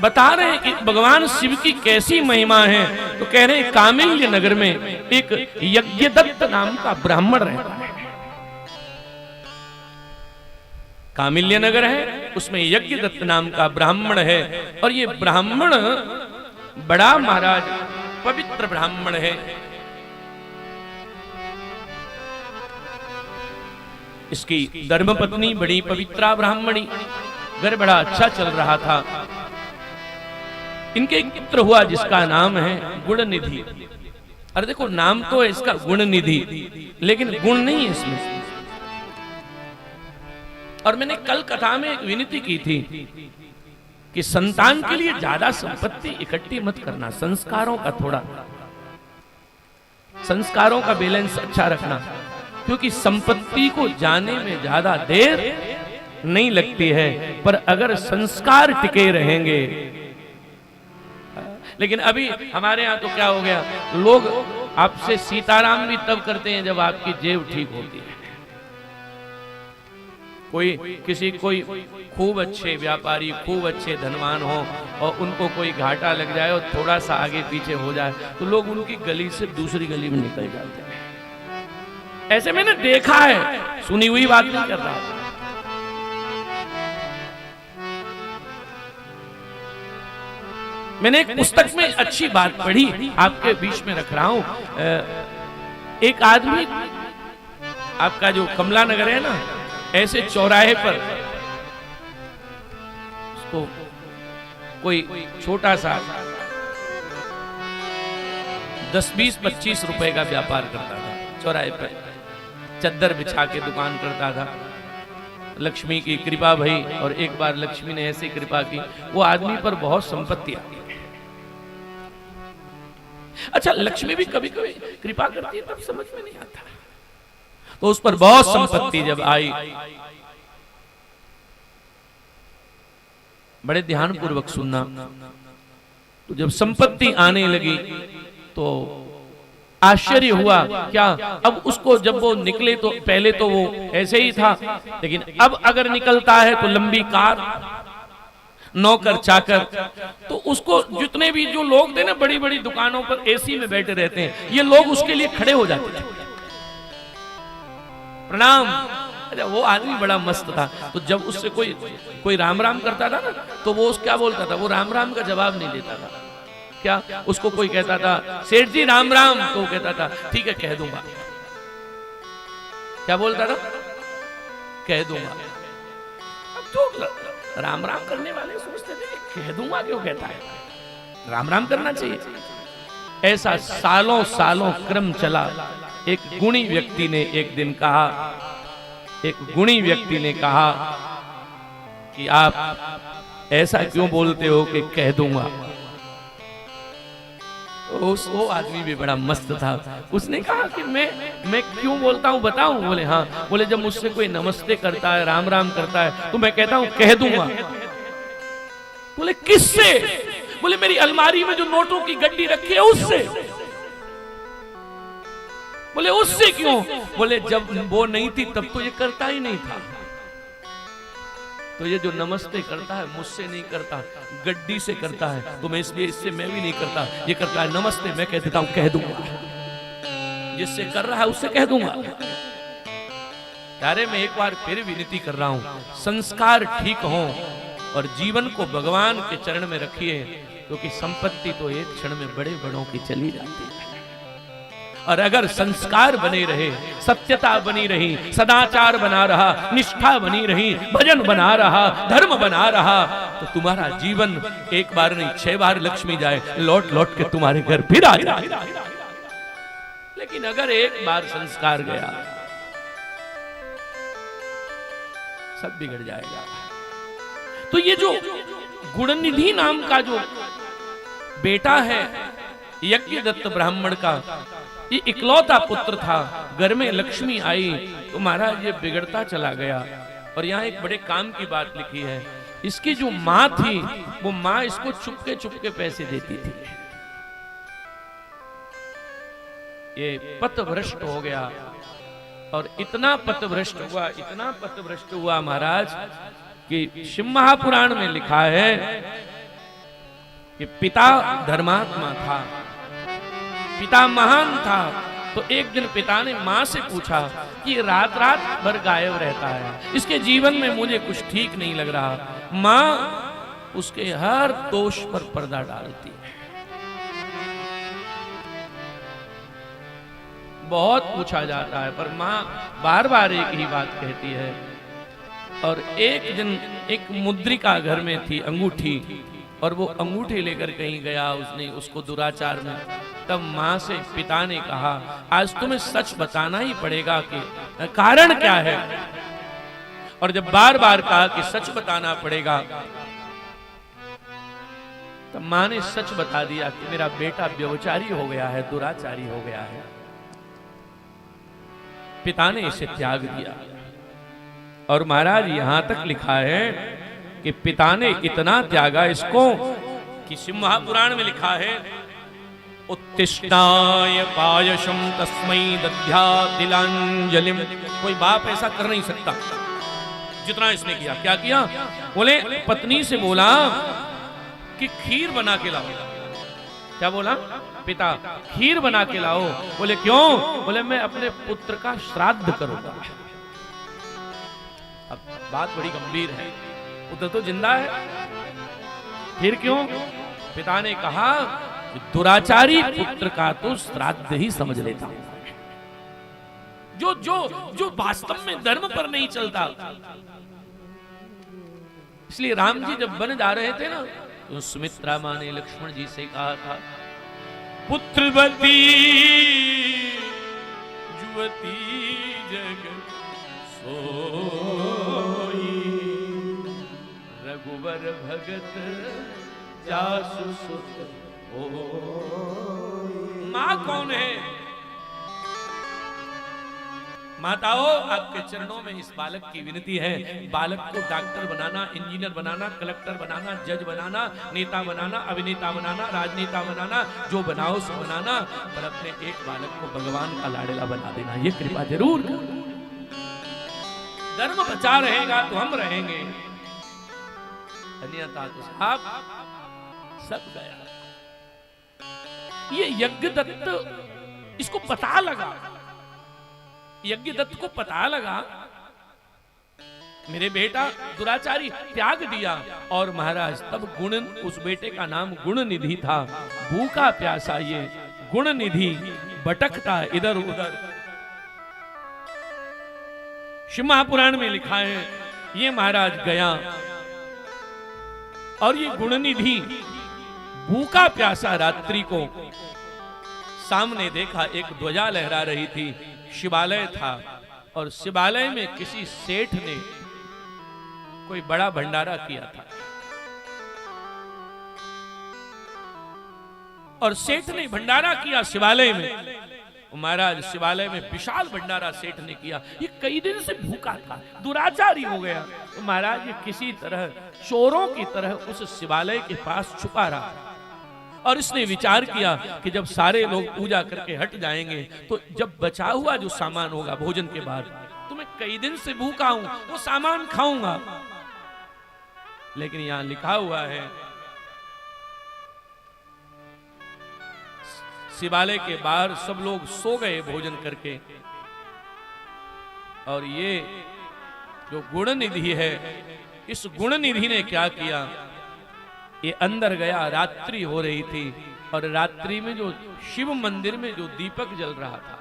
बता रहे हैं कि भगवान शिव की कैसी महिमा है। तो कह रहे हैं कामिल्य नगर में एक यज्ञदत्त नाम का ब्राह्मण रहता है। कामिल्य नगर है, उसमें यज्ञदत्त नाम का ब्राह्मण है। और ये ब्राह्मण बड़ा महाराज पवित्र ब्राह्मण है। इसकी धर्मपत्नी बड़ी पवित्रा ब्राह्मणी, घर बड़ा अच्छा चल रहा था। इनके एक पुत्र हुआ जिसका नाम है गुणनिधि। अरे देखो नाम तो है इसका गुणनिधि, लेकिन गुण नहीं है इसमें। और मैंने कल कथा में एक विनती की थी कि संतान के लिए ज्यादा संपत्ति इकट्ठी मत करना, संस्कारों का बैलेंस अच्छा रखना, क्योंकि संपत्ति को जाने में ज्यादा देर नहीं लगती है, पर अगर संस्कार टिके रहेंगे। लेकिन अभी हमारे यहां तो क्या हो गया, लोग आपसे सीताराम भी तब करते हैं जब आपकी जेब ठीक होती है। कोई खूब अच्छे व्यापारी, खूब अच्छे धनवान हो और उनको कोई घाटा लग जाए और थोड़ा सा आगे पीछे हो जाए तो लोग उनकी गली से दूसरी गली में निकल जाते हैं। ऐसे मैंने देखा है, सुनी हुई बात नहीं कर रहा। मैंने एक पुस्तक में अच्छी बात पढ़ी, आपके बीच में रख रहा हूं। एक आदमी, आपका जो कमला नगर है ना, ऐसे चौराहे पर उसको कोई छोटा सा 10, 20, 25 रुपए का व्यापार करता था। चौराहे पर चद्दर बिछा के दुकान करता था। लक्ष्मी की कृपा भई, और एक बार लक्ष्मी ने ऐसी कृपा की, वो आदमी पर बहुत संपत्ति आ गई। अच्छा, लक्ष्मी भी कभी कभी कृपा करती है, तब समझ में नहीं आता। तो उस पर बहुत संपत्ति जब आई, बड़े ध्यान पूर्वक सुनना, तो जब संपत्ति आने लगी तो आश्चर्य हुआ। क्या अब उसको जब वो निकले तो पहले तो वो ऐसे ही था, लेकिन अब अगर निकलता है तो लंबी कार, नौकर चाकर, तो उसको जितने भी जो लोग थे ना बड़ी बड़ी दुकानों पर एसी में बैठे रहते हैं, ये लोग उसके लिए खड़े हो जाते थे, प्रणाम। अरे वो आदमी बड़ा मस्त था। तो जब उससे कोई राम राम करता था ना, तो वो क्या बोलता था, वो राम राम का जवाब नहीं देता था। क्या उसको कोई कहता था सेठ जी राम राम, तो वो कहता था ठीक है कह दूंगा। क्या बोलता था, कह दूंगा। अब तो राम राम करने वाले सोचते थे कह दूंगा क्यों कहता है, राम राम करना चाहिए। ऐसा सालों सालों क्रम चला। एक गुणी व्यक्ति ने एक दिन कहा, कि आप ऐसा क्यों बोलते हो कि कह दूंगा। वो आदमी भी बड़ा मस्त था। उसने कहा कि मैं क्यों बोलता हूं बताऊं। बोले हाँ। बोले जब मुझसे कोई नमस्ते करता है, राम राम करता है, तो मैं कहता हूं कह दूंगा। बोले किससे? बोले मेरी अलमारी में जो नोटों की गड्डी रखी है उससे। बोले उससे क्यों? बोले जब वो नहीं थी तब तो ये करता ही नहीं था। तो ये जो नमस्ते करता है मुझसे नहीं करता, गड्डी से करता है, तो मैं इसलिए इससे मैं भी नहीं करता। ये करता है नमस्ते, मैं कह देता हूं कह दूंगा। जिससे कर रहा है उससे कह दूंगा। यारे मैं एक बार फिर विनती कर रहा हूं, संस्कार ठीक हो और जीवन को भगवान के चरण में रखिए, क्योंकि संपत्ति तो एक क्षण में बड़े बड़ों की चली जाती है। और अगर संस्कार बने रहे, सत्यता बनी रही, सदाचार बना रहा, निष्ठा बनी रही, भजन बना रहा, धर्म बना रहा, तो तुम्हारा जीवन एक बार नहीं 6 बार लक्ष्मी जाए लौट लौट के तुम्हारे घर फिर आ जाए। लेकिन अगर एक बार संस्कार गया सब बिगड़ जाएगा। तो ये जो गुणनिधि नाम का जो बेटा है यज्ञदत्त ब्राह्मण का, ये इकलौता पुत्र था। घर में लक्ष्मी आई तो महाराज ये बिगड़ता चला गया। और यहाँ एक बड़े काम की बात लिखी है, इसकी जो माँ थी वो माँ इसको चुपके चुपके पैसे देती थी। ये पथभ्रष्ट हो गया और इतना पथभ्रष्ट हुआ महाराज कि शिव महापुराण में लिखा है कि पिता धर्मात्मा था, पिता महान था। तो एक दिन पिता ने माँ से पूछा कि ये रात रात भर गायब रहता है, इसके जीवन में मुझे कुछ ठीक नहीं लग रहा। माँ उसके हर दोष पर पर्दा डालती है। बहुत पूछा जाता है पर माँ बार बार एक ही बात कहती है। और एक दिन एक मुद्रिका घर में थी, अंगूठी, और वो अंगूठी लेकर कहीं गया उसने, उसको दुराचार में। तब माँ से पिता ने कहा, आज तुम्हें सच बताना ही पड़ेगा कि कारण क्या है। और जब बार बार कहा कि सच बताना पड़ेगा, तब माँ ने सच बता दिया कि मेरा बेटा व्यभिचारी हो गया है, दुराचारी हो गया है। पिता ने इसे त्याग दिया। और महाराज यहां तक लिखा है कि पिता ने इतना त्यागा इसको कि शिव महापुराण में लिखा है, उत्तिष्ठाय पायशम तस्मै दध्या तिलांजलिम। कोई बाप ऐसा कर नहीं सकता जितना इसने किया। क्या किया? बोले पत्नी से बोला कि खीर बना के लाओ। क्या बोला? पिता खीर बना के लाओ। बोले क्यों? बोले मैं अपने पुत्र का श्राद्ध करूंगा। अब बात बड़ी गंभीर है, पुत्र तो जिंदा है, फिर क्यों? पिता ने कहा कि दुराचारी पुत्र का तो श्राद्ध ही समझ लेता हूं, जो जो जो वास्तव में धर्म पर नहीं चलता। इसलिए राम जी जब वन जा रहे थे ना, तो सुमित्रा माँ ने लक्ष्मण जी से कहा था, पुत्रवती जुवती जग सोई, रघुवर भगत जासु सुत होई। माँ कौन है? माताओं, आपके चरणों में इस बालक की विनती है, बालक को डॉक्टर बनाना, इंजीनियर बनाना, कलेक्टर बनाना, जज बनाना, नेता बनाना, अभिनेता बनाना, राजनेता बनाना, जो बनाओ सो बनाना, पर अपने एक बालक को भगवान का लाडला बना देना, ये कृपा जरूर करो। धर्म बचा रहेगा तो हम रहेंगे, अन्यथा तो साहब सब गया। ये यज्ञदत्त, इसको पता लगा, यज्ञदत्त को पता लगा मेरे बेटा दुराचारी, त्याग दिया। और महाराज तब गुण, उस बेटे का नाम गुण निधि था। भूखा प्यासा ये गुण निधि भटकता इधर उधर। शिव महापुराण में लिखा है, ये महाराज गया और ये गुण निधि भूखा प्यासा रात्रि को सामने देखा, एक ध्वजा लहरा रही थी। शिवालय था और शिवालय में किसी सेठ ने कोई बड़ा भंडारा किया था, और सेठ ने भंडारा किया शिवालय में। महाराज शिवालय में विशाल भंडारा सेठ ने किया। ये कई दिन से भूखा था, दुराचारी हो गया। तो महाराज ये किसी तरह चोरों की तरह उस शिवालय के पास छुपा रहा, और इसने विचार किया कि जब सारे लोग पूजा करके हट जाएंगे तो जब बचा हुआ जो सामान होगा भोजन के बाद, तो मैं कई दिन से भूखा हूं, वो सामान खाऊंगा। लेकिन यहां लिखा हुआ है, शिवालय के बाहर सब लोग सो गए भोजन करके, और ये जो गुण निधि है, इस गुण निधि ने क्या किया, ये अंदर गया। रात्रि हो रही थी और रात्रि में जो शिव मंदिर में जो दीपक जल रहा था,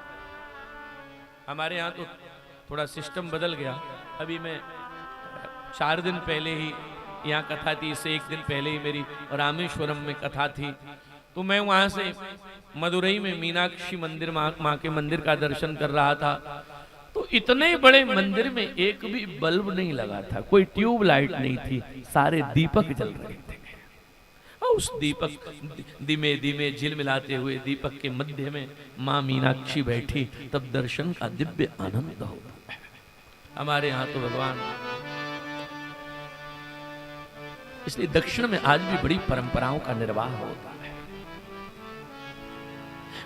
हमारे यहाँ तो थोड़ा सिस्टम बदल गया। अभी मैं 4 दिन पहले ही यहाँ कथा थी, इससे 1 दिन पहले ही मेरी रामेश्वरम में कथा थी। तो मैं वहां से मदुरई में मीनाक्षी मंदिर, माँ के मंदिर का दर्शन कर रहा था। तो इतने बड़े मंदिर में एक भी बल्ब नहीं लगा था, कोई ट्यूब लाइट नहीं थी, सारे दीपक जल रहे थे। उस दीपक धीमे धीमे झिलमिलाते हुए दीपक के मध्य में माँ मीनाक्षी बैठी, तब दर्शन का दिव्य आनंद होता है। हमारे यहाँ तो भगवान, इसलिए दक्षिण में आज भी बड़ी परंपराओं का निर्वाह होता है।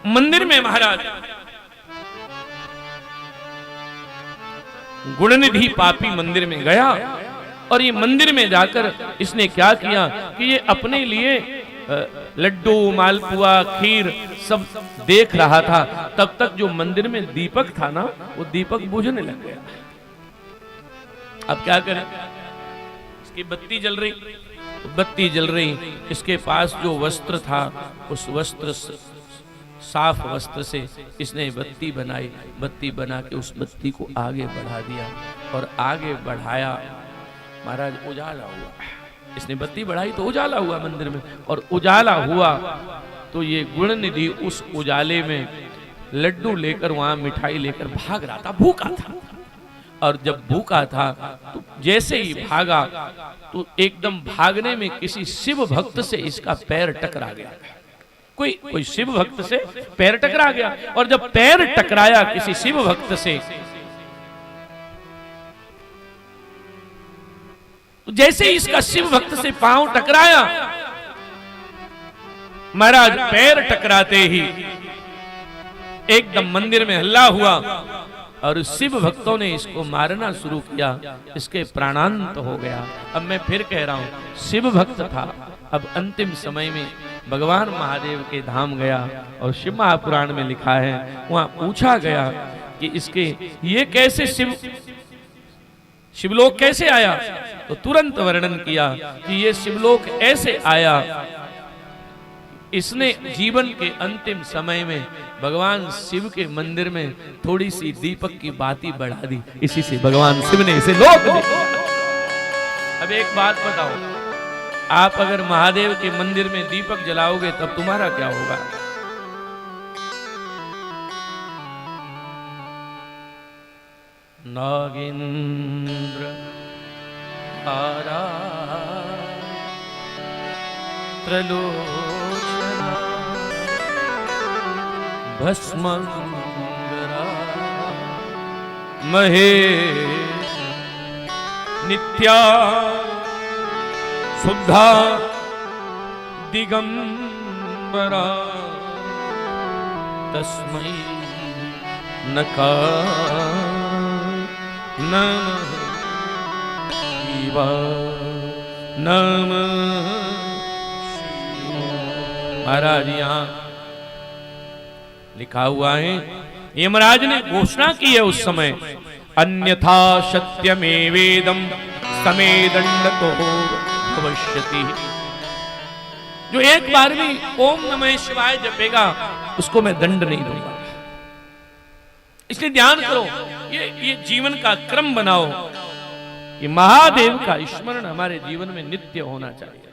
मंदिर में महाराज गुणनिधि पापी मंदिर में गया, और ये मंदिर में जाकर इसने क्या किया कि ये अपने लिए लड्डू, मालपुआ, खीर सब देख रहा था, तब तक जो मंदिर में दीपक था ना, वो दीपक बुझने लग गया। अब क्या करें? इसकी बत्ती जल रही, बत्ती जल रही, इसके पास जो वस्त्र था, उस वस्त्र साफ वस्त्र से इसने बत्ती बनाई, बत्ती बना के उस बत्ती को आगे बढ़ा दिया और आगे बढ़ाया। महाराज उजाला हुआ, इसने बत्ती बढ़ाई तो उजाला हुआ मंदिर में, और उजाला हुआ तो ये गुण निधि उस उजाले में लड्डू लेकर, वहां मिठाई लेकर भाग रहा था, भूखा था। और जब भूखा था तो जैसे ही भागा तो एकदम भागने में किसी शिव भक्त से इसका पैर टकरा गया। कोई शिव भक्त से पैर टकरा गया, और जब पैर टकराया किसी शिव भक्त से, तो जैसे ही इसका शिव भक्त से पांव टकराया, महाराज पैर टकराते ही एकदम मंदिर में हल्ला हुआ और शिव भक्तों ने इसको मारना शुरू किया, इसके प्राणांत हो गया। अब मैं फिर कह रहा हूं, शिव भक्त था, अब अंतिम समय में भगवान महादेव के धाम गया, और शिव महापुराण में लिखा है, वहां पूछा गया कि इसके ये कैसे शिवलोक कैसे आया, तो तुरंत वर्णन किया कि ये शिवलोक ऐसे आया, इसने जीवन के अंतिम समय में भगवान शिव के मंदिर में थोड़ी सी दीपक की बाती बढ़ा दी, इसी से भगवान शिव ने इसे लोक दिया। अब एक बात बताओ, आप अगर महादेव के मंदिर में दीपक जलाओगे तब तुम्हारा क्या होगा? नागेंद्र आरा त्रिलोचना भस्मंगरा महेश नित्या शुद्धा दिगंबरा तस्मै नमः शिवाय नमः। महाराज यहां लिखा हुआ है, यमराज ने घोषणा की है उस समय, अन्यथा सत्यमेवेदम समे दंडतो भविष्यति। जो एक बार भी ओम नमः शिवाय जपेगा उसको मैं दंड नहीं दूंगा। इसलिए ध्यान करो, ये जीवन का क्रम बनाओ कि महादेव का स्मरण हमारे जीवन में नित्य होना चाहिए।